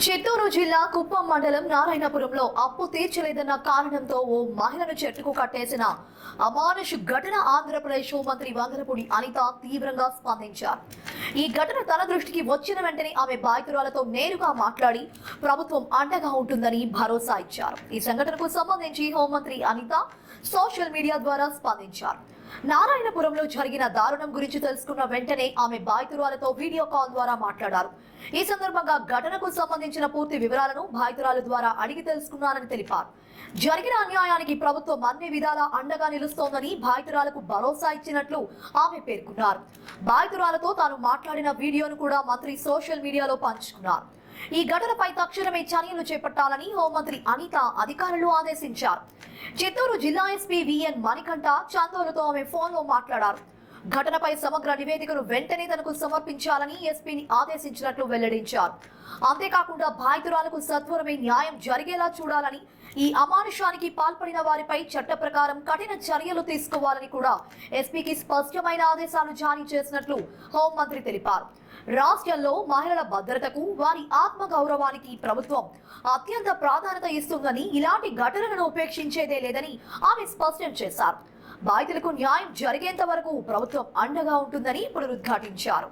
చిత్తూరు జిల్లా కుప్పం మండలం నారాయణపురంలో అప్పు తీర్చలేదన్న కారణంతో ఓ మహిళను చెట్టుకు కట్టేసిన అమానుష ఘటన ఆంధ్రప్రదేశ్ హోంమంత్రి వంగలపూడి అనిత తీవ్రంగా స్పందించారు. ఈ ఘటన తన దృష్టికి వచ్చిన వెంటనే ఆమె బాధితురాలతో నేరుగా మాట్లాడి ప్రభుత్వం అండగా ఉంటుందని భరోసా ఇచ్చారు. ఈ సంఘటనకు సంబంధించి హోంమంత్రి అనిత సోషల్ మీడియా ద్వారా స్పందించారు. నారాయణపురంలో జరిగిన దారుణం గురించి తెలుసుకున్న వెంటనే ఆమె బాధితురాలతో వీడియో కాల్ ద్వారా మాట్లాడారు. ఈ సందర్భంగా ఘటనకు సంబంధించిన పూర్తి వివరాలను బాధితురాలు ద్వారా అడిగి తెలుసుకున్నారని తెలిపారు. జరిగిన అన్యాయానికి ప్రభుత్వం అన్ని విధాలా అండగా నిలుస్తోందని బాధితురాలకు భరోసా ఇచ్చినట్లు ఆమె పేర్కొన్నారు. బాధితురాలతో తాను మాట్లాడిన వీడియోను కూడా మంత్రి సోషల్ మీడియాలో పంచుకున్నారు. ఈ ఘటనపై తక్షణమే చర్యలు చేపట్టాలని హోంమంత్రి అనిత అధికారులు ఆదేశించారు. చిత్తూరు జిల్లా ఎస్పీ విఎన్ మణికంఠ చందోలతో ఆమె ఫోన్లో మాట్లాడారు. ఘటనపై సమగ్ర నివేదికను వెంటనే తనకు సమర్పించాలని ఎస్పీని ఆదేశించినట్లు వెల్లడించారు. అంతేకాకుండా బాధితురాలకు సత్వరమే న్యాయం జరిగేలా చూడాలని, ఈ అమానుషానికి పాల్పడిన వారిపై చట్ట ప్రకారం కఠిన చర్యలు తీసుకోవాలని కూడా ఎస్పీకి స్పష్టమైన ఆదేశాలు జారీ చేసినట్లు హోంమంత్రి తెలిపారు. రాష్ట్రంలో మహిళల భద్రతకు, వారి ఆత్మ గౌరవానికి ప్రభుత్వం అత్యంత ప్రాధాన్యత ఇస్తుందని, ఇలాంటి ఘటనలను ఉపేక్షించేదే లేదని ఆమె స్పష్టం చేశారు. బాధితులకు న్యాయం జరిగేంత వరకు ప్రభుత్వం అండగా ఉంటుందని పునరుద్ఘాటించారు.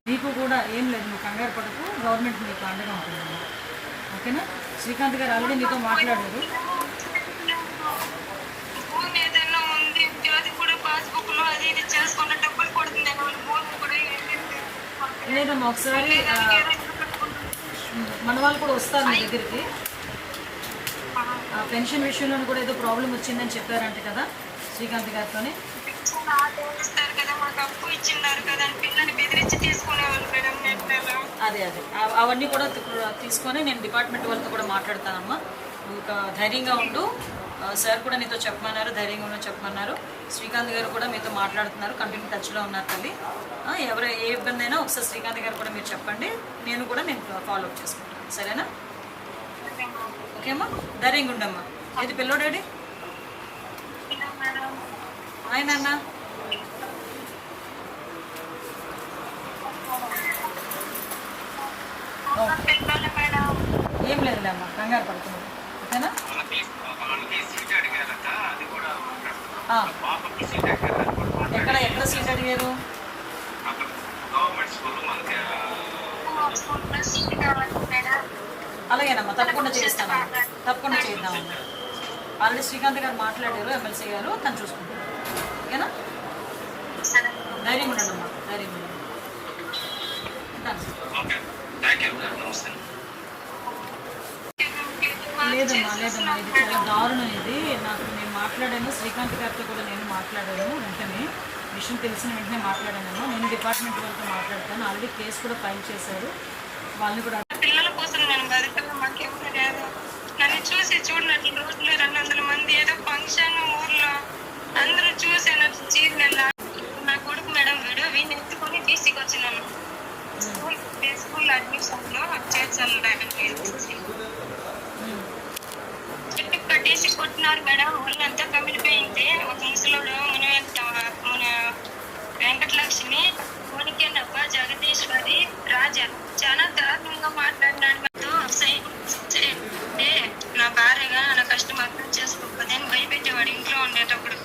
మీకు కూడా ఏం లేదు, నువ్వు కంగారు పడకు, గవర్నమెంట్ మీకు అండగా ఉంటుంది. ఓకేనా? శ్రీకాంత్ గారు ఆల్రెడీ నీతో మాట్లాడారు. లేదమ్మా, ఒకసారి మన వాళ్ళు కూడా వస్తారు మీ దగ్గరికి. పెన్షన్ విషయంలో కూడా ఏదో ప్రాబ్లం వచ్చిందని చెప్పారంట కదా శ్రీకాంత్ గారితో. అదే అవన్నీ కూడా తీసుకొని నేను డిపార్ట్మెంట్ వాళ్ళతో కూడా మాట్లాడతానమ్మా. ఇంకా ధైర్యంగా ఉండు, సార్ కూడా నీతో చెప్పమన్నారు, ధైర్యంగా ఉండని చెప్పమన్నారు. శ్రీకాంత్ గారు కూడా మీతో మాట్లాడుతున్నారు, కంటిన్యూ టచ్లో ఉన్నారు తల్లి. ఏ ఇబ్బంది అయినా ఒకసారి శ్రీకాంత్ గారు కూడా మీరు చెప్పండి, నేను ఫాలోఅప్ చేసుకుంటాను. సరేనా? ఓకే అమ్మా, ధైర్యంగా ఉండమ్మా. ఏది పిల్లోడాడి ఆయన అన్న ఏం లేదులే అమ్మా, కంగారు పడుతున్నాను. ఓకేనా? ఎక్కడ సీట్ అడిగారు? అలాగేనమ్మా, తప్పకుండా చేస్తానమ్మా, తప్పకుండా చేద్దామమ్మా. ఆల్రెడీ శ్రీకాంత్ గారు మాట్లాడారు, ఎమ్మెల్సీ గారు, తను చూసుకుంటారు. ఓకేనా? ధైర్యం ఉండండి అమ్మా, ధైర్యం ఉండండి. లేదమ్మా, ఇది చాలా దారుణం. ఇది నేను మాట్లాడాను, శ్రీకాంత్ గారితో కూడా నేను మాట్లాడాను. వెంటనే విషయం తెలిసిన వెంటనే మాట్లాడానమ్మా. నేను డిపార్ట్మెంట్ వాళ్ళతో మాట్లాడతాను. ఆల్రెడీ కేసు కూడా ఫైల్ చేశారు. వాళ్ళని కూడా పిల్లల కోసం నేను బతకడం మాకేమో లేదు. నన్ను చూసి చూడనట్లు రోజులు 200 మంది ఏదో ఫంక్షన్ ఊర్లో అందరూ చూసేనట్లు చీరల నా కొడుకు మేడం వీడిని ఎత్తుకొని తీసుకొచ్చినాను. స్కూల్ అడ్మిషన్లో చేర్చాలి. చెట్టు కట్టేసి కొట్టినారు మేడం. ఒళ్ళంతా కమిలిపోయింది. ఒక ముసలోడు మన వెంకటలక్ష్మి, కొనికేనప్ప, జగదీశ్వరి, రాజా చాలా దారుణంగా మాట్లాడినాడు. నా భార్యగా నా కష్టం అర్థం చేసుకోకపోతే భయపెట్టేవాడు ఇంట్లో ఉండేటప్పుడు.